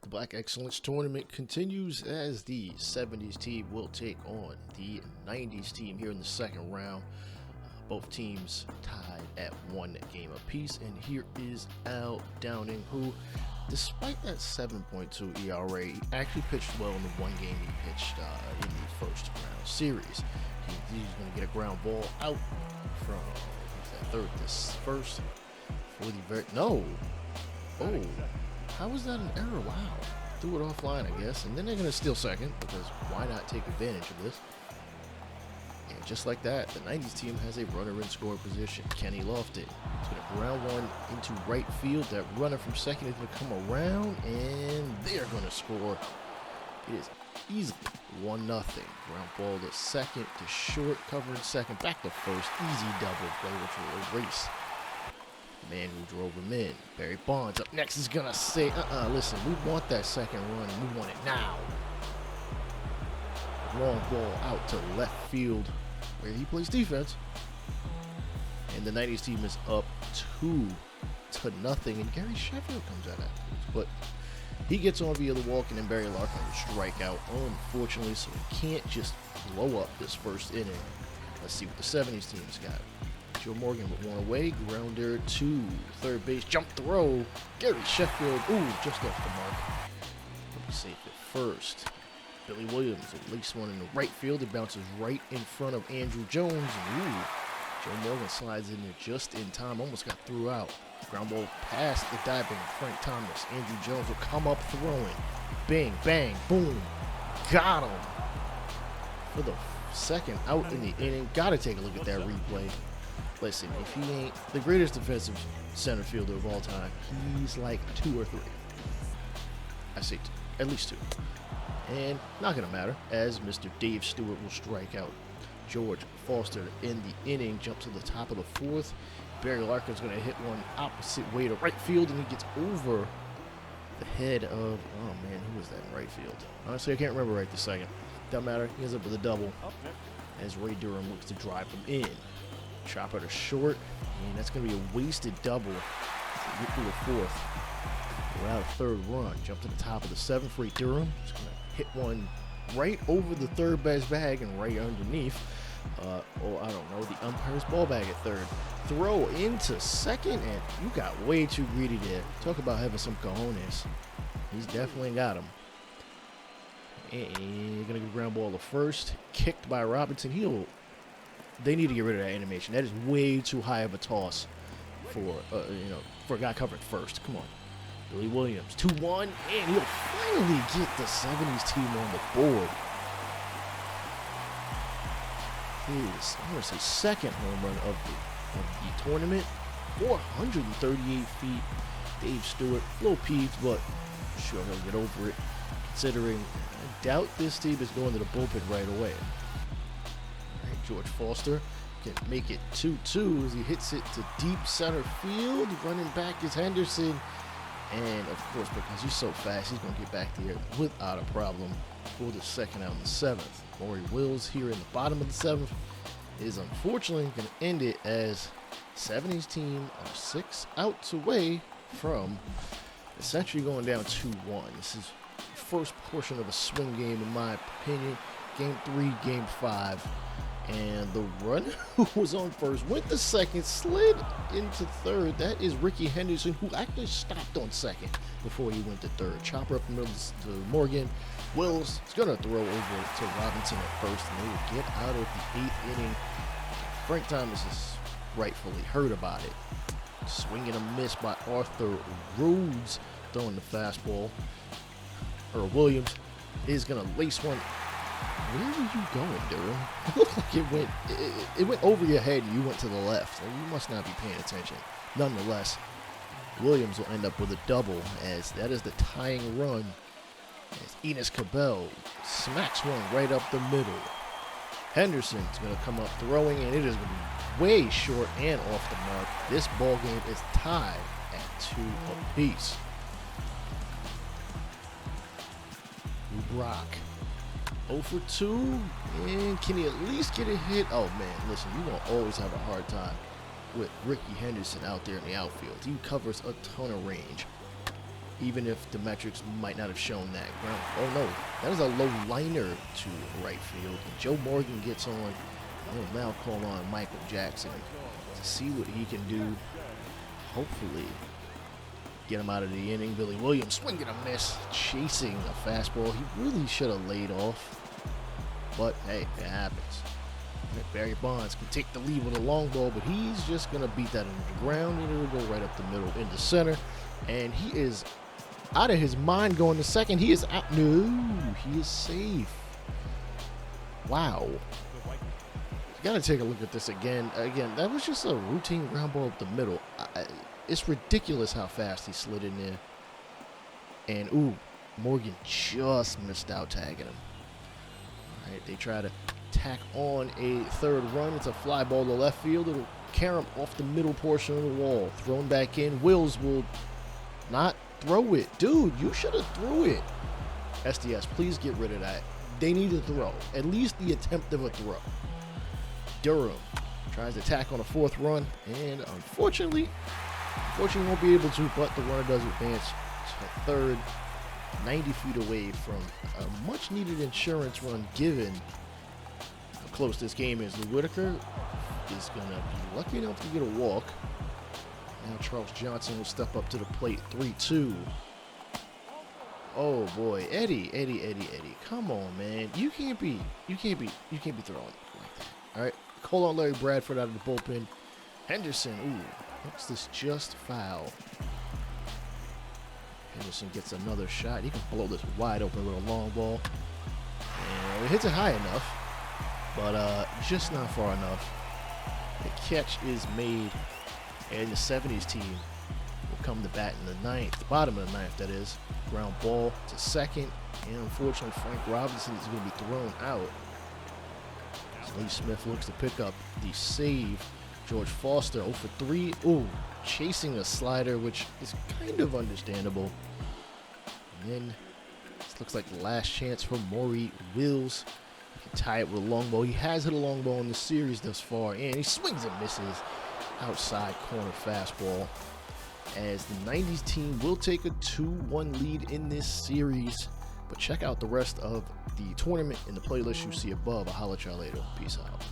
The Black Excellence Tournament continues as the 70s team will take on the 90s team here in the second round. Both teams tied at 1 game apiece, and here is Al Downing, who, despite that 7.2 ERA, he actually pitched well in the one game he pitched in the first round series. He's going to get a ground ball out from third to first for the Oh, how was that an error? Wow. Threw it offline, I guess. And then they're going to steal second, because why not take advantage of this? And just like that, the 90s team has a runner in scoring position. Kenny Lofton is going to ground one into right field. That runner from second is going to come around, and they're going to score. It is easily 1-0. Ground ball to second, to short, covering second, back to first. Easy double play, which will erase the man who drove him in. Barry Bonds up next is going to say, listen, we want that second run, and we want it now. Long ball out to left field, where he plays defense. And the 90s team is up 2-0, and Gary Sheffield comes out afterwards. But he gets on via the walk, and then Barry Larkin will strike out, unfortunately, so he can't just blow up this first inning. Let's see what the 70s team's got. Joe Morgan with one away, grounder to third base, jump throw. Gary Sheffield, just off the mark. He'll be safe at first. Billy Williams will lace one in the right field. It bounces right in front of Andruw Jones. And Joe Morgan slides in there just in time. Almost got threw out. Ground ball past the diving Frank Thomas. Andruw Jones will come up throwing. Bang, bang, boom. Got him. For the second out in the inning. Got to take a look at that replay. Listen, if he ain't the greatest defensive center fielder of all time, he's like 2 or 3. I say at least 2. And not going to matter, as Mr. Dave Stewart will strike out. George Foster in the inning, jumps to the top of the 4th. Barry Larkin's going to hit one opposite way to right field, and he gets over the head of, who was that in right field? Honestly, I can't remember right this second. Doesn't matter, he ends up with a double as Ray Durham looks to drive him in. Chopper to short, and that's going to be a wasted double to get through the 4th. Without a third run, jump to the top of the 7th. Ray Durham is going to hit one right over the third base bag and right underneath. The umpire's ball bag at third. Throw into second, and you got way too greedy there. Talk about having some cojones. He's definitely got him. And you're going to get a ground ball to first. Kicked by Robinson. They need to get rid of that animation. That is way too high of a toss for a guy covered first. Come on. Billy Williams, 2-1, and he'll finally get the 70s team on the board. His, second home run of the tournament. 438 feet. Dave Stewart, a little peeved, but I'm sure he'll get over it, considering I doubt this team is going to the bullpen right away. George Foster can make it 2-2 as he hits it to deep center field. Running back is Henderson. And, of course, because he's so fast, he's going to get back there without a problem for the second out in the 7th. Maury Wills here in the bottom of the 7th is unfortunately going to end it as 70s team are 6 outs away from essentially going down 2-1. This is the first portion of a swing game, in my opinion. Game 3, Game 5. And the runner who was on first went to second, slid into third. That is Rickey Henderson, who actually stopped on second before he went to third. Chopper up the middle to Morgan. Wills is going to throw over to Robinson at first, and they will get out of the 8th inning. Frank Thomas is rightfully hurt about it. Swing and a miss by Arthur Rhodes, throwing the fastball. Earl Williams is going to lace one. Where were you going, Durham? It looked like it went over your head and you went to the left. You must not be paying attention. Nonetheless, Williams will end up with a double, as that is the tying run, as Enos Cabell smacks one right up the middle. Henderson's going to come up throwing, and it is going to be way short and off the mark. This ball game is tied at 2 apiece. Brock 0 for 2, and can he at least get a hit? Oh man, listen, you're going to always have a hard time with Rickey Henderson out there in the outfield. He covers a ton of range. even if the metrics might not have shown that. Oh no, that is a low liner to right field. And Joe Morgan gets on, will now call on Michael Jackson to see what he can do. Hopefully get him out of the inning. Billy Williams swinging a miss, chasing a fastball he really should have laid off. But hey, it happens. Barry Bonds can take the lead with a long ball, but he's just going to beat that into the ground, and it'll go right up the middle into center. And he is out of his mind going to second. He is out. No, he is safe. Wow. You got to take a look at this again. Again, that was just a routine ground ball up the middle. It's ridiculous how fast he slid in there. And, ooh, Morgan just missed out tagging him. All right, they try to tack on a third run. It's a fly ball to left field. It'll carry him off the middle portion of the wall. Thrown back in. Wills will not throw it. Dude, you should have threw it. SDS, please get rid of that. They need to throw. At least the attempt of a throw. Durham tries to tack on a fourth run, and unfortunately won't be able to, but the runner does advance to third, 90 feet away from a much-needed insurance run given how close this game is. Lou Whitaker is going to be lucky enough to get a walk. Now Charles Johnson will step up to the plate, 3-2. Oh boy, Eddie. Come on, man. You can't be throwing like that. All right, call on Larry Bradford out of the bullpen. Henderson, ooh, looks this just foul. Henderson gets another shot. He can blow this wide open with a long ball. And it hits it high enough, but just not far enough. The catch is made, and the 70s team will come to bat in the ninth, the bottom of the ninth, that is. Ground ball to second, and unfortunately Frank Robinson is going to be thrown out. Lee Smith looks to pick up the save. George Foster 0 for 3. Ooh, chasing a slider, which is kind of understandable. And then this looks like the last chance for Maury Wills. He can tie it with a long ball. He has hit a long ball in the series thus far, and he swings and misses. Outside corner fastball. As the 90s team will take a 2-1 lead in this series. But check out the rest of the tournament in the playlist you see above. I'll holler at y'all later. Peace out.